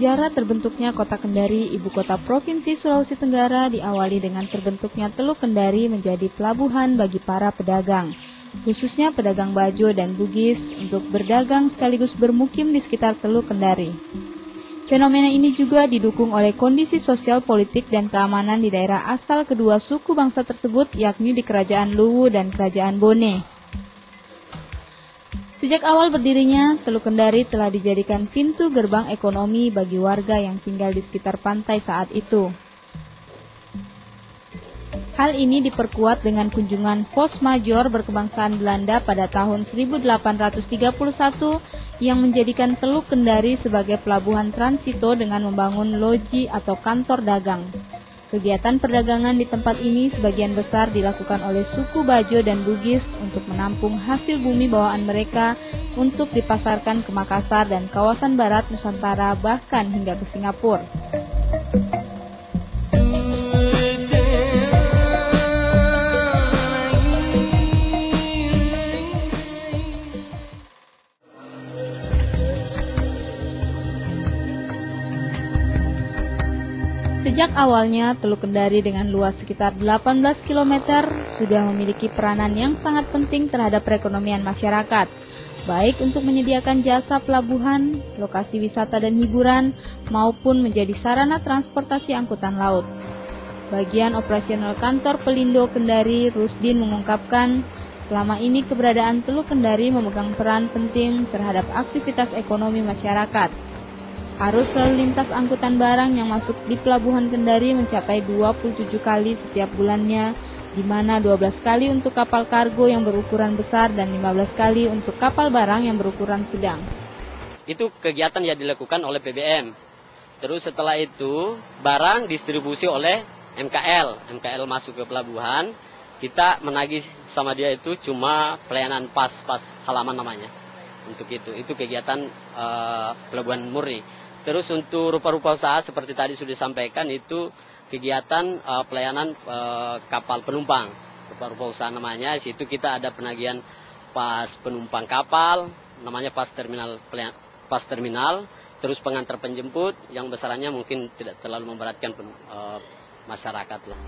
Sejarah terbentuknya Kota Kendari, ibu kota Provinsi Sulawesi Tenggara, diawali dengan terbentuknya Teluk Kendari menjadi pelabuhan bagi para pedagang, khususnya pedagang Bajo dan Bugis, untuk berdagang sekaligus bermukim di sekitar Teluk Kendari. Fenomena ini juga didukung oleh kondisi sosial, politik, dan keamanan di daerah asal kedua suku bangsa tersebut, yakni di Kerajaan Luwu dan Kerajaan Bone. Sejak awal berdirinya, Teluk Kendari telah dijadikan pintu gerbang ekonomi bagi warga yang tinggal di sekitar pantai saat itu. Hal ini diperkuat dengan kunjungan Vos Major berkebangsaan Belanda pada tahun 1831 yang menjadikan Teluk Kendari sebagai pelabuhan transito dengan membangun loji atau kantor dagang. Kegiatan perdagangan di tempat ini sebagian besar dilakukan oleh suku Bajo dan Bugis untuk menampung hasil bumi bawaan mereka untuk dipasarkan ke Makassar dan kawasan barat Nusantara, bahkan hingga ke Singapura. Sejak awalnya, Teluk Kendari dengan luas sekitar 18 km sudah memiliki peranan yang sangat penting terhadap perekonomian masyarakat, baik untuk menyediakan jasa pelabuhan, lokasi wisata dan hiburan, maupun menjadi sarana transportasi angkutan laut. Bagian operasional kantor Pelindo Kendari, Rusdin, mengungkapkan, selama ini keberadaan Teluk Kendari memegang peran penting terhadap aktivitas ekonomi masyarakat. Arus lalu lintas angkutan barang yang masuk di Pelabuhan Kendari mencapai 27 kali setiap bulannya, di mana 12 kali untuk kapal kargo yang berukuran besar dan 15 kali untuk kapal barang yang berukuran sedang. Itu kegiatan yang dilakukan oleh PBM. Terus setelah itu barang distribusi oleh MKL. MKL masuk ke pelabuhan, kita menagih sama dia itu cuma pelayanan pas halaman namanya. Untuk itu kegiatan pelabuhan murni. Terus untuk rupa-rupa usaha seperti tadi sudah disampaikan, itu kegiatan pelayanan kapal penumpang. Rupa-rupa usaha namanya, di situ kita ada penagihan pas penumpang kapal, namanya pas terminal, terus pengantar penjemput, yang besarannya mungkin tidak terlalu memberatkan masyarakat lah.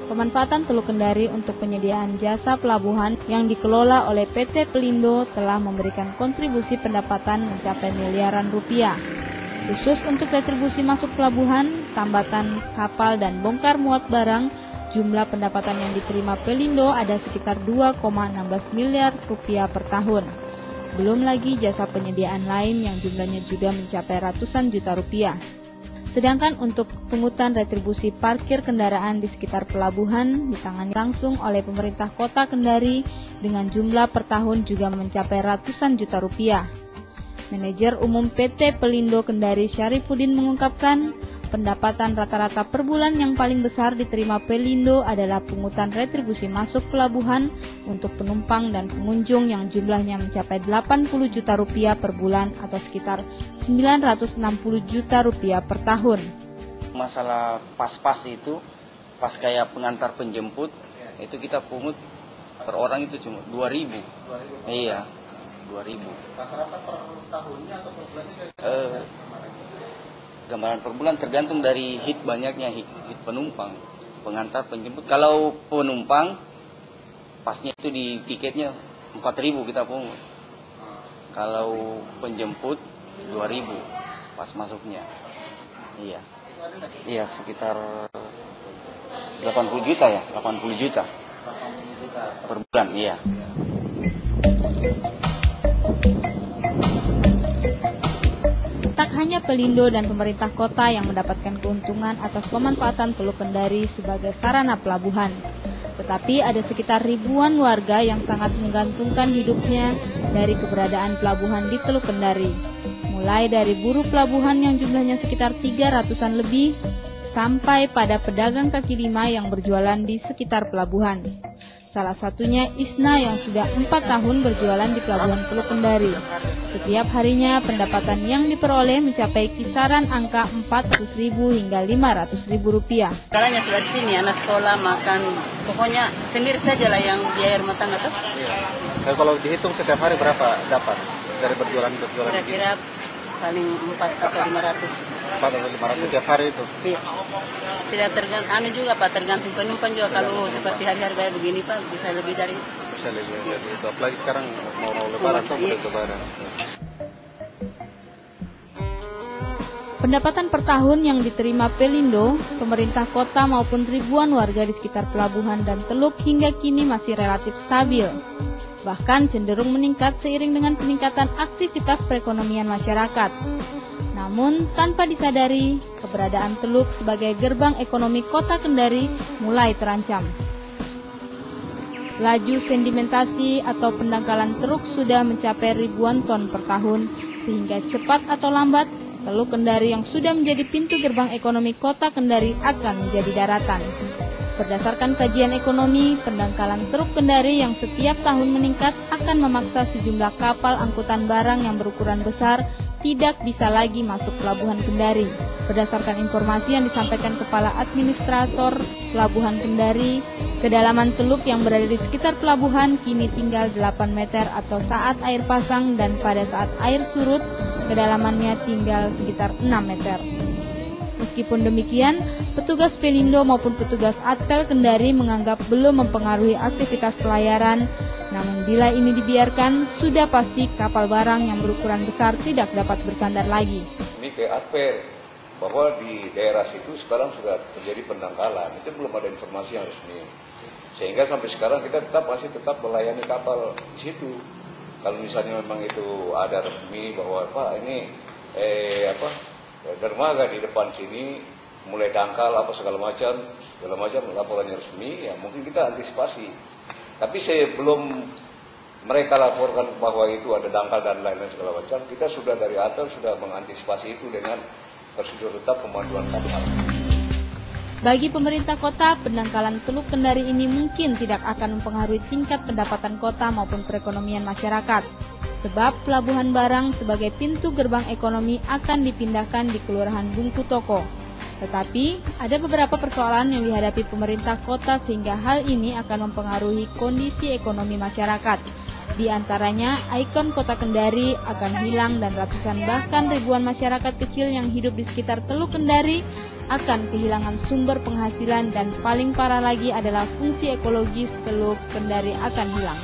Pemanfaatan Teluk Kendari untuk penyediaan jasa pelabuhan yang dikelola oleh PT Pelindo telah memberikan kontribusi pendapatan mencapai miliaran rupiah. Khusus untuk retribusi masuk pelabuhan, tambatan kapal dan bongkar muat barang, jumlah pendapatan yang diterima Pelindo ada sekitar 2,16 miliar rupiah per tahun. Belum lagi jasa penyediaan lain yang jumlahnya juga mencapai ratusan juta rupiah. Sedangkan untuk pungutan retribusi parkir kendaraan di sekitar pelabuhan ditangani langsung oleh pemerintah Kota Kendari dengan jumlah per tahun juga mencapai ratusan juta rupiah. Manajer Umum PT Pelindo Kendari Syarifuddin mengungkapkan, pendapatan rata-rata per bulan yang paling besar diterima Pelindo adalah pungutan retribusi masuk pelabuhan untuk penumpang dan pengunjung yang jumlahnya mencapai 80 juta rupiah per bulan atau sekitar 960 juta rupiah per tahun. Masalah pas-pas itu, pas kayak pengantar penjemput, itu kita pungut per orang itu cuma 2.000. Iya, 2.000. Rata-rata per tahunnya atau per bulannya? Gambaran per bulan tergantung dari hit banyaknya hit penumpang, pengantar penjemput. Kalau penumpang pasnya itu di tiketnya 4.000 kita pungut. Kalau penjemput 2.000 pas masuknya. Iya. Iya, sekitar 80 juta ya, 80 juta. 80 juta per bulan, iya. Tak hanya Pelindo dan pemerintah kota yang mendapatkan keuntungan atas pemanfaatan Teluk Kendari sebagai sarana pelabuhan, tetapi ada sekitar ribuan warga yang sangat menggantungkan hidupnya dari keberadaan pelabuhan di Teluk Kendari. Mulai dari buruh pelabuhan yang jumlahnya sekitar 300-an lebih, sampai pada pedagang kaki lima yang berjualan di sekitar pelabuhan. Salah satunya Isna yang sudah 4 tahun berjualan di Pelabuhan Teluk Kendari. Setiap harinya pendapatan yang diperoleh mencapai kisaran angka 400.000 hingga 500.000 rupiah. Sekarangnya sudah di sini, anak sekolah, makan, pokoknya sendiri saja lah yang biaya rumah tangga tuh. Iya. Kalau dihitung setiap hari berapa dapat dari berjualan Kira-kira paling 4 atau 500. 4 atau 500 tiap hari itu. Iya. Tidak tergantung juga Pak, tergantung penumpang juga. Kalau seperti harga begini Pak bisa lebih dari itu. Bisa lebih dari itu. Apalagi sekarang mau lebaran atau Iya. lebaran. Pendapatan per tahun yang diterima Pelindo, pemerintah kota maupun ribuan warga di sekitar pelabuhan dan Teluk hingga kini masih relatif stabil. Bahkan cenderung meningkat seiring dengan peningkatan aktivitas perekonomian masyarakat. Namun, tanpa disadari, keberadaan Teluk sebagai gerbang ekonomi kota Kendari mulai terancam. Laju sedimentasi atau pendangkalan Teluk sudah mencapai ribuan ton per tahun, sehingga cepat atau lambat, Teluk Kendari yang sudah menjadi pintu gerbang ekonomi kota Kendari akan menjadi daratan. Berdasarkan kajian ekonomi, pendangkalan Teluk Kendari yang setiap tahun meningkat akan memaksa sejumlah kapal angkutan barang yang berukuran besar tidak bisa lagi masuk pelabuhan Kendari. Berdasarkan informasi yang disampaikan Kepala Administrator Pelabuhan Kendari, kedalaman teluk yang berada di sekitar pelabuhan kini tinggal 8 meter atau saat air pasang, dan pada saat air surut, kedalamannya tinggal sekitar 6 meter. Meskipun demikian, petugas Pelindo maupun petugas Atpel Kendari menganggap belum mempengaruhi aktivitas pelayaran. Namun bila ini dibiarkan, sudah pasti kapal barang yang berukuran besar tidak dapat bersandar lagi. Ini ke Atpel, bahwa di daerah situ sekarang sudah terjadi pendangkalan. Itu belum ada informasi yang resmi. Sehingga sampai sekarang kita masih tetap melayani kapal di situ. Kalau misalnya memang itu ada resmi bahwa Pak ini dermaga di depan sini mulai dangkal segala macam laporannya resmi, ya mungkin kita antisipasi. Tapi sebelum mereka laporkan bahwa itu ada dangkal dan lain-lain segala macam, kita sudah dari atas sudah mengantisipasi itu dengan prosedur tetap pemanduan kapal. Bagi pemerintah kota, pendangkalan Teluk Kendari ini mungkin tidak akan mempengaruhi tingkat pendapatan kota maupun perekonomian masyarakat. Sebab pelabuhan barang sebagai pintu gerbang ekonomi akan dipindahkan di Kelurahan Bungku Toko. Tetapi, ada beberapa persoalan yang dihadapi pemerintah kota sehingga hal ini akan mempengaruhi kondisi ekonomi masyarakat. Di antaranya, ikon kota Kendari akan hilang dan ratusan bahkan ribuan masyarakat kecil yang hidup di sekitar Teluk Kendari akan kehilangan sumber penghasilan, dan paling parah lagi adalah fungsi ekologis Teluk Kendari akan hilang.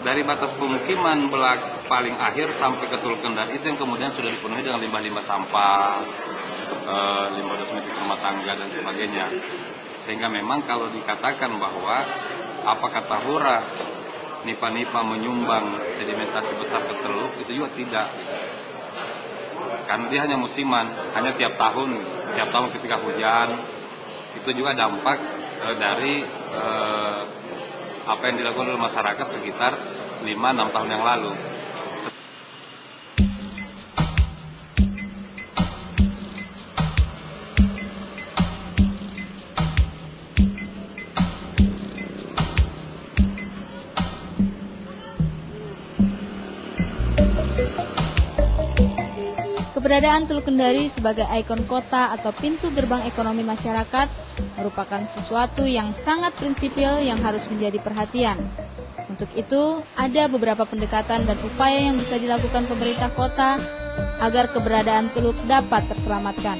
Dari batas pemukiman paling akhir sampai ke Teluk Kendari itu yang kemudian sudah dipenuhi dengan limbah-limbah sampah, limbah domestik rumah tangga dan sebagainya. Sehingga memang kalau dikatakan bahwa apa kata Hura, nipa-nipa menyumbang sedimentasi besar ke Teluk, itu juga tidak. Karena dia hanya musiman, hanya tiap tahun ketika hujan. Itu juga dampak dari apa yang dilakukan oleh masyarakat sekitar 5-6 tahun yang lalu. Keberadaan Teluk Kendari sebagai ikon kota atau pintu gerbang ekonomi masyarakat merupakan sesuatu yang sangat prinsipil yang harus menjadi perhatian. Untuk itu, ada beberapa pendekatan dan upaya yang bisa dilakukan pemerintah kota agar keberadaan Teluk dapat terselamatkan,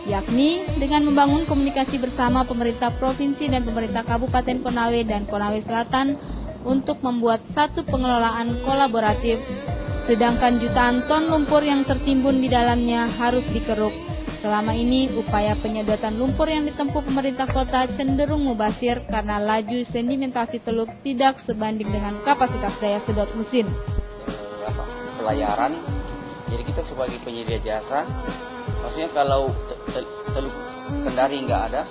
yakni dengan membangun komunikasi bersama pemerintah provinsi dan pemerintah Kabupaten Konawe dan Konawe Selatan untuk membuat satu pengelolaan kolaboratif. Sedangkan jutaan ton lumpur yang tertimbun di dalamnya harus dikeruk. Selama ini, upaya penyedotan lumpur yang ditempuh pemerintah kota cenderung mubazir karena laju sedimentasi teluk tidak sebanding dengan kapasitas daya sedot mesin. Pelayaran, jadi kita sebagai penyedia jasa, maksudnya kalau Teluk Kendari nggak ada,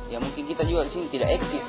ya mungkin kita juga di sini tidak eksis.